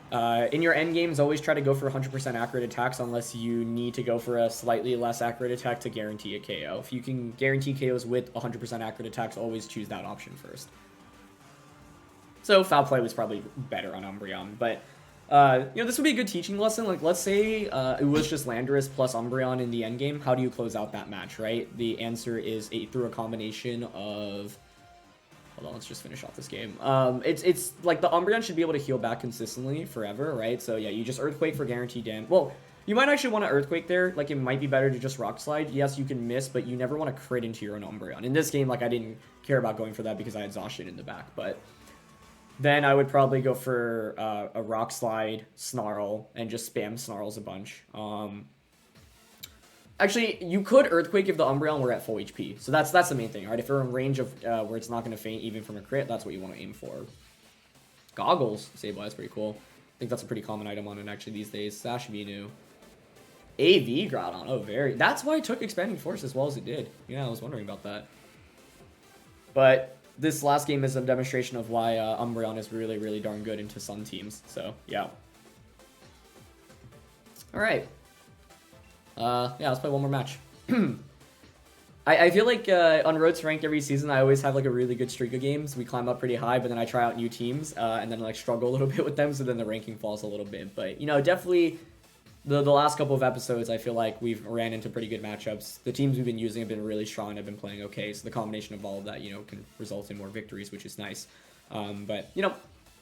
In your end games, always try to go for 100% accurate attacks unless you need to go for a slightly less accurate attack to guarantee a KO. If you can guarantee KOs with 100% accurate attacks, always choose that option first. So Foul Play was probably better on Umbreon, but this would be a good teaching lesson. Like, let's say it was just Landorus plus Umbreon in the end game. How do you close out that match, right? The answer is through a combination of... Hold on, let's just finish off this game. It's like the Umbreon should be able to heal back consistently forever, right? So yeah, you just Earthquake for guaranteed damage. Well, you might actually want to Earthquake there. Like, it might be better to just Rock Slide. Yes, you can miss, but you never want to crit into your own Umbreon. In this game, like, I didn't care about going for that because I had Zacian in the back, but then I would probably go for a Rock Slide, Snarl, and just spam Snarls a bunch. Actually, you could Earthquake if the Umbreon were at full HP. So that's the main thing, right? If you're in range of where it's not going to faint even from a crit, that's what you want to aim for. Goggles, Sableye is pretty cool. I think that's a pretty common item on it actually these days. Sash Venu. AV Groudon. Oh, very. That's why it took Expanding Force as well as it did. Yeah, I was wondering about that. But this last game is a demonstration of why Umbreon is really, really darn good into some teams. So, yeah. Alright. Yeah, let's play one more match. I feel like on Road to Ranked every season, I always have like a really good streak of games. We climb up pretty high, but then I try out new teams, and then like struggle a little bit with them, so then the ranking falls a little bit. But, definitely the last couple of episodes, I feel like we've ran into pretty good matchups. The teams we've been using have been really strong and have been playing okay, so the combination of all of that, can result in more victories, which is nice. But,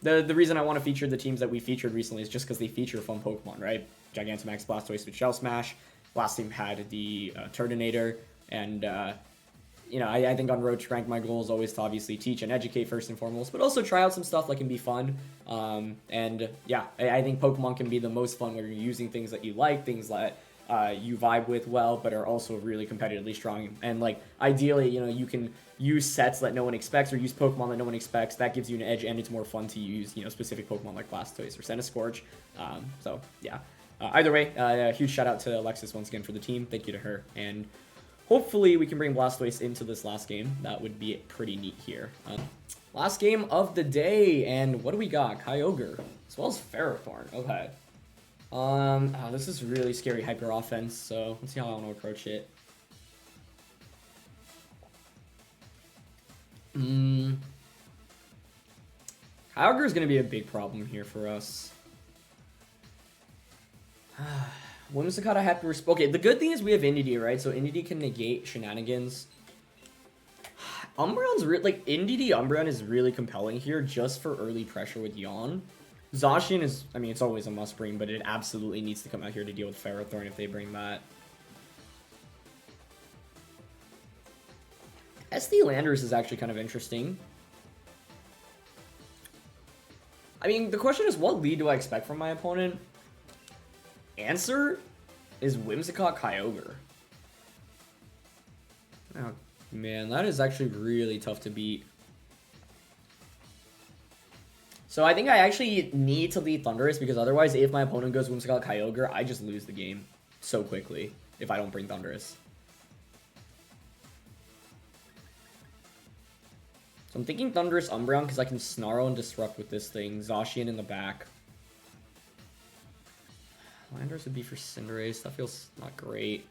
the reason I want to feature the teams that we featured recently is just because they feature fun Pokemon, right? Gigantamax, Blastoise with Shell Smash. Last team had the Turtonator, and I think on Road to Rank, my goal is always to obviously teach and educate first and foremost, but also try out some stuff that can be fun. And yeah, I think Pokemon can be the most fun when you're using things that you like, things that you vibe with well, but are also really competitively strong. And like ideally, you can use sets that no one expects or use Pokemon that no one expects. That gives you an edge, and it's more fun to use specific Pokemon like Blastoise or Centiskorch. So yeah. Either way, a huge shout out to Alexis once again for the team. Thank you to her. And hopefully we can bring Blastoise into this last game. That would be pretty neat here. Last game of the day, and what do we got? Kyogre, as well as Ferrothorn. Okay. This is really scary hyper offense, so let's see how I want to approach it. Kyogre is going to be a big problem here for us. Whimsicott, I have to respond. Okay, the good thing is we have Indeedee, right? So Indeedee can negate shenanigans. Umbreon's like Indeedee Umbreon is really compelling here just for early pressure with Yawn. Zacian is, I mean, it's always a must bring, but it absolutely needs to come out here to deal with Ferrothorn if they bring that. SD Landorus is actually kind of interesting. I mean, the question is, what lead do I expect from my opponent? Answer is Whimsicott Kyogre. Oh, man, that is actually really tough to beat. So I think I actually need to lead Thundurus, because otherwise, if my opponent goes Whimsicott Kyogre, I just lose the game so quickly if I don't bring Thundurus. So I'm thinking Thundurus Umbreon because I can Snarl and Disrupt with this thing. Zacian in the back. Landorus would be for Cinderace. That feels not great.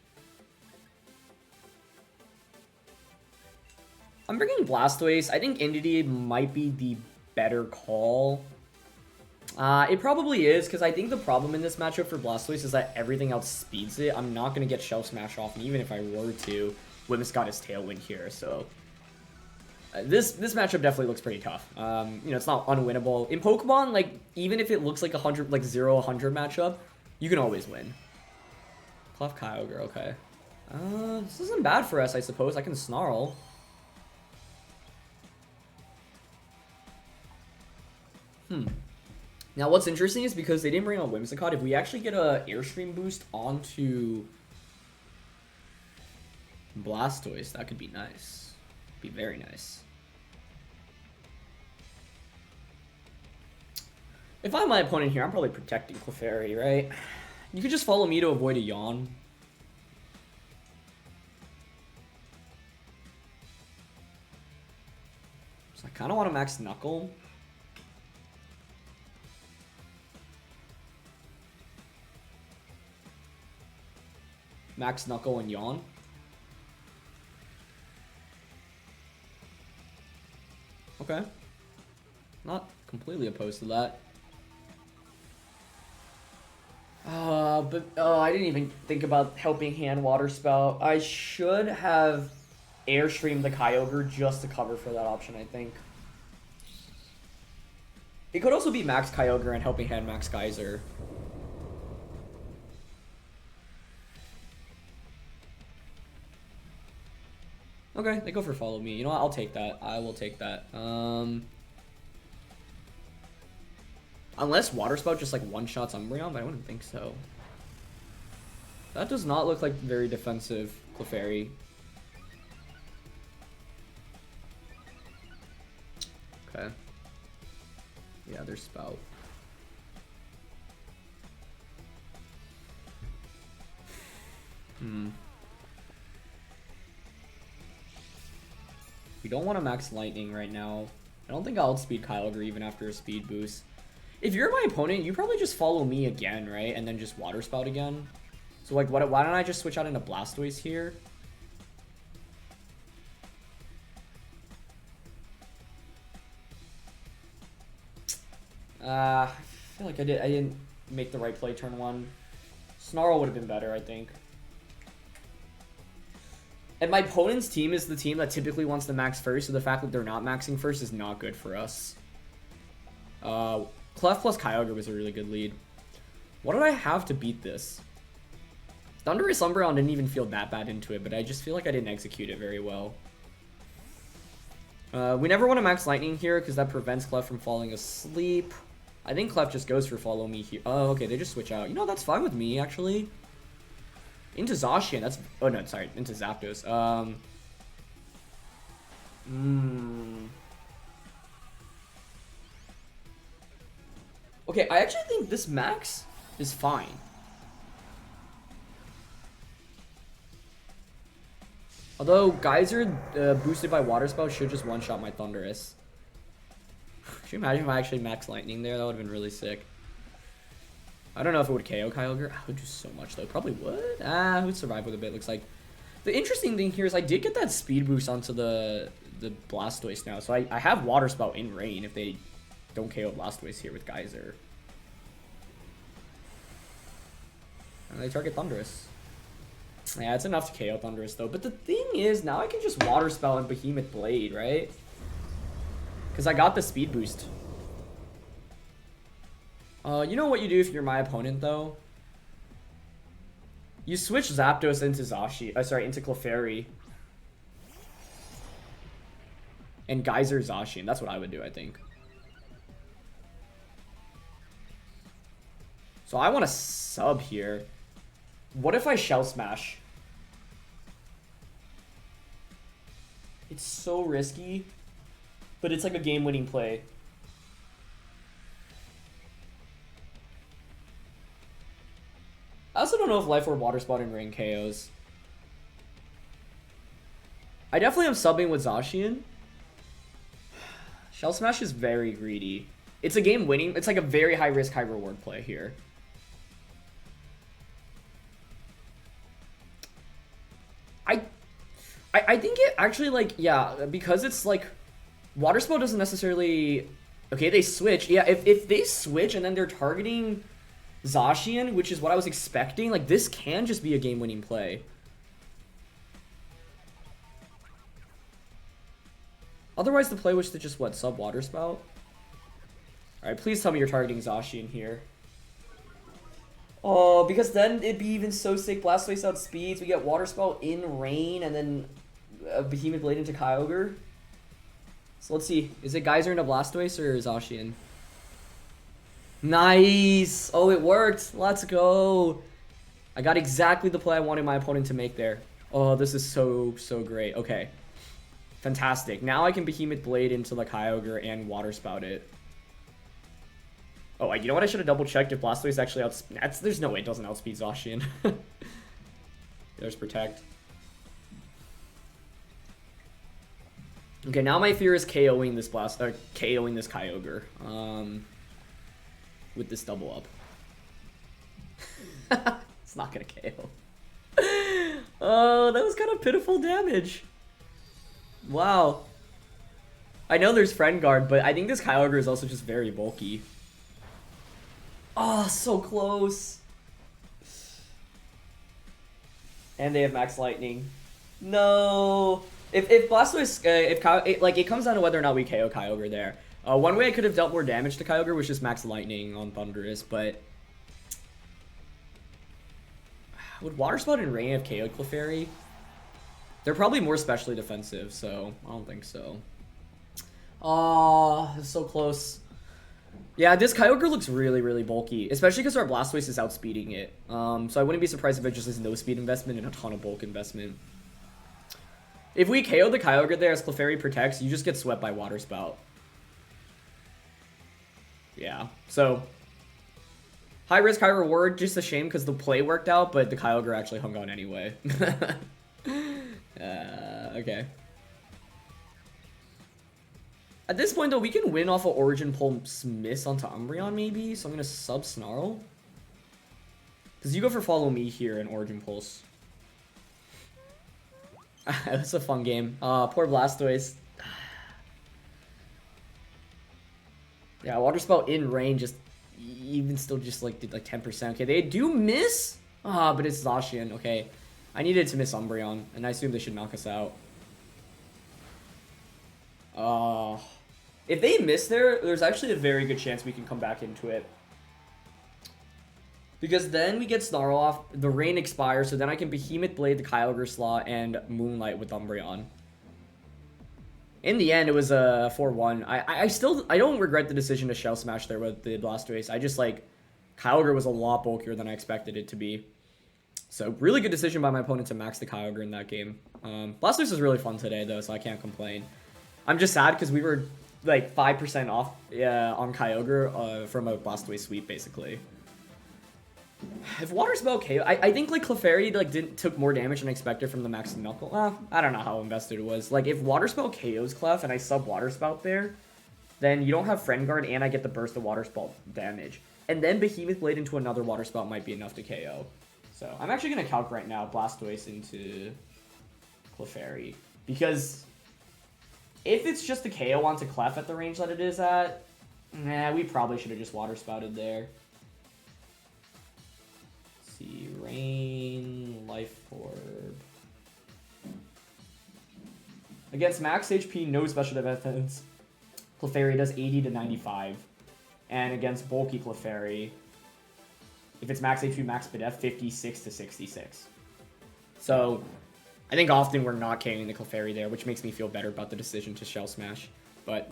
I'm bringing Blastoise. I think Indeedee might be the better call. It probably is, because I think the problem in this matchup for Blastoise is that everything else speeds it. I'm not going to get Shell Smash off, and even if I were to, Whimsicott is Tailwind here, so... This matchup definitely looks pretty tough. You know, it's not unwinnable. In Pokemon, like, even if it looks like 100, like 0-100 matchup, you can always win. Clef Kyogre, okay. This isn't bad for us, I suppose. I can Snarl. Now, what's interesting is because they didn't bring out Whimsicott, if we actually get a Airstream boost onto Blastoise, that could be nice. Be very nice. If I'm my opponent here, I'm probably protecting Clefairy, right? You could just follow me to avoid a Yawn. So I kind of want to max Knuckle. Max Knuckle and Yawn. Okay. Not completely opposed to that. I didn't even think about Helping Hand Water Spout. I should have Airstreamed the Kyogre just to cover for that option, I think. It could also be Max Kyogre and Helping Hand Max Geyser. Okay, they go for Follow Me. You know what? I'll take that. I will take that. Unless Water Spout just like one-shots Umbreon, but I wouldn't think so. That does not look like very defensive Clefairy. Okay. Yeah, there's Spout. We don't want to max Lightning right now. I don't think I'll outspeed Kyogre even after a speed boost. If you're my opponent, you probably just follow me again, right? And then just Water Spout again. So, like, why don't I just switch out into Blastoise here? I feel like I didn't make the right play turn one. Snarl would have been better, I think. And my opponent's team is the team that typically wants to max first, so the fact that they're not maxing first is not good for us. Clef plus Kyogre was a really good lead. What did I have to beat this? Thundurus Umbreon didn't even feel that bad into it, but I just feel like I didn't execute it very well. We never want to max Lightning here because that prevents Clef from falling asleep. I think Clef just goes for Follow Me here. Oh, okay, they just switch out. You know, that's fine with me, actually. Into Zacian, that's... Oh, no, sorry, into Zapdos. Okay, I actually think this max is fine. Although Geyser boosted by Water Spout should just one-shot my Thundurus. Could you imagine if I actually max Lightning there? That would have been really sick. I don't know if it would KO Kyogre. I would do so much though. Probably would. It would survive with a bit, looks like. The interesting thing here is I did get that speed boost onto the Blastoise now. So I have Water Spout in rain if they don't KO Blastoise here with Geyser. And they target Thundurus. Yeah, it's enough to KO Thundurus though. But the thing is, now I can just Water Spout and Behemoth Blade, right? Because I got the speed boost. You know what you do if you're my opponent though? You switch Zapdos into into Clefairy. And Geyser Zacian. That's what I would do, I think. So I want to sub here. What if I Shell Smash? It's so risky. But it's like a game-winning play. I also don't know if Life Orb, Water Spout, and Rain KOs. I definitely am subbing with Zacian. Shell Smash is very greedy. It's a game winning. It's like a very high risk, high reward play here. I think it actually, like, yeah, because it's like Water Spout doesn't necessarily. Okay, they switch. Yeah, if they switch and then they're targeting Zacian, which is what I was expecting, like, this can just be a game-winning play. Otherwise, the play was to just, what, sub Water Spout? Alright, please tell me you're targeting Zacian here. Oh, because then it'd be even so sick. Blastoise outspeeds, we get Water Spout in rain, and then Behemoth Blade into Kyogre. So let's see. Is it Geyser into Blastoise or Zacian? Nice! Oh, it worked! Let's go! I got exactly the play I wanted my opponent to make there. Oh, this is so great. Okay. Fantastic. Now I can Behemoth Blade into the Kyogre and Water Spout it. Oh, you know what? I should have double-checked if Blastoise actually outspeeds. There's no way it doesn't outspeed Zacian. There's Protect. Okay, now my fear is KOing this KOing this Kyogre. With this double up. It's not gonna KO. Oh, that was kind of pitiful damage. Wow. I know there's Friend Guard, but I think this Kyogre is also just very bulky. Oh, so close. And they have Max Lightning. No. If Blastoise, it comes down to whether or not we KO Kyogre there. One way I could have dealt more damage to Kyogre was just Max Lightning on Thundurus, but would Water Spout and Rain have KO'd Clefairy? They're probably more specially defensive, so I don't think so. Oh, it's so close. Yeah, this Kyogre looks really bulky, especially because our Blastoise is outspeeding it. So I wouldn't be surprised if it just is no speed investment and a ton of bulk investment. If we KO the Kyogre there as Clefairy protects, you just get swept by Water Spout. Yeah, so high risk, high reward. Just a shame because the play worked out, but the Kyogre actually hung on anyway. Okay. At this point, though, we can win off of Origin Pulse miss onto Umbreon, maybe. So I'm going to sub Snarl. Because you go for Follow Me here in Origin Pulse. That's a fun game. Poor Blastoise. Yeah, Water Spout in range just even still just like did like 10%. Okay, they do miss. But it's Zacian. Okay, I needed to miss Umbreon, and I assume they should knock us out. If they miss there, there's actually a very good chance we can come back into it. Because then we get Snarl off, the Rain expires, so then I can Behemoth Blade the Kyogre slot and Moonlight with Umbreon. In the end, it was a 4-1. I don't regret the decision to Shell Smash there with the Blastoise. I just, like, Kyogre was a lot bulkier than I expected it to be. So, really good decision by my opponent to max the Kyogre in that game. Blastoise was really fun today, though, so I can't complain. I'm just sad because we were, like, 5% off on Kyogre from a Blastoise sweep, basically. If Water Spell KO, I think like Clefairy like took more damage than I expected from the max Knuckle. Well, I don't know how invested it was. Like if Water Spell KOs Clef and I sub Water Spout there, then you don't have Friend Guard and I get the burst of Water Spout damage. And then Behemoth Blade into another Water Spout might be enough to KO. So I'm actually gonna calc right now Blastoise into Clefairy. Because if it's just a KO onto Clef at the range that it is at, nah, we probably should have just Water Spouted there. See, Rain, Life Orb. Against max HP, no special defense. Clefairy does 80 to 95. And against bulky Clefairy, if it's max HP, max BDF, 56 to 66. So, I think often we're not carrying the Clefairy there, which makes me feel better about the decision to Shell Smash. But,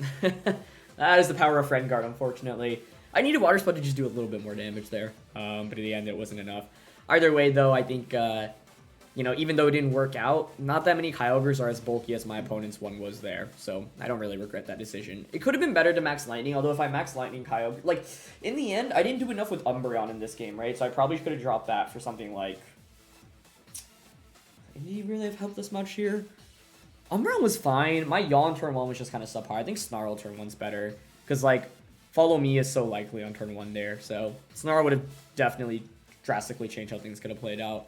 that is the power of Friend Guard, unfortunately. I needed Water Spout to just do a little bit more damage there, but in the end it wasn't enough. Either way, though, I think, you know, even though it didn't work out, not that many Kyogres are as bulky as my opponent's one was there, so I don't really regret that decision. It could have been better to max Lightning, although if I max Lightning Kyogre, like, in the end, I didn't do enough with Umbreon in this game, right? So I probably could have dropped that for something like... Did he really have helped this much here? Umbreon was fine. My Yawn turn 1 was just kind of subpar. I think Snarl turn 1's better, because, like, Follow Me is so likely on turn 1 there, so Snarl would have definitely drastically changed how things could have played out.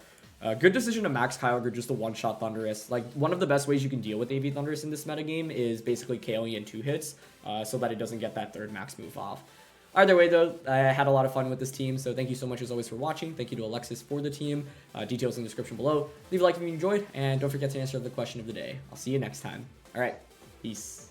Good decision to max Kyogre just to one-shot Thundurus. Like, one of the best ways you can deal with AV Thundurus in this metagame is basically KOing in 2 hits, so that it doesn't get that third max move off. Either way, though, I had a lot of fun with this team, so thank you so much as always for watching. Thank you to Alexis for the team. Details in the description below. Leave a like if you enjoyed, and don't forget to answer the question of the day. I'll see you next time. All right, peace.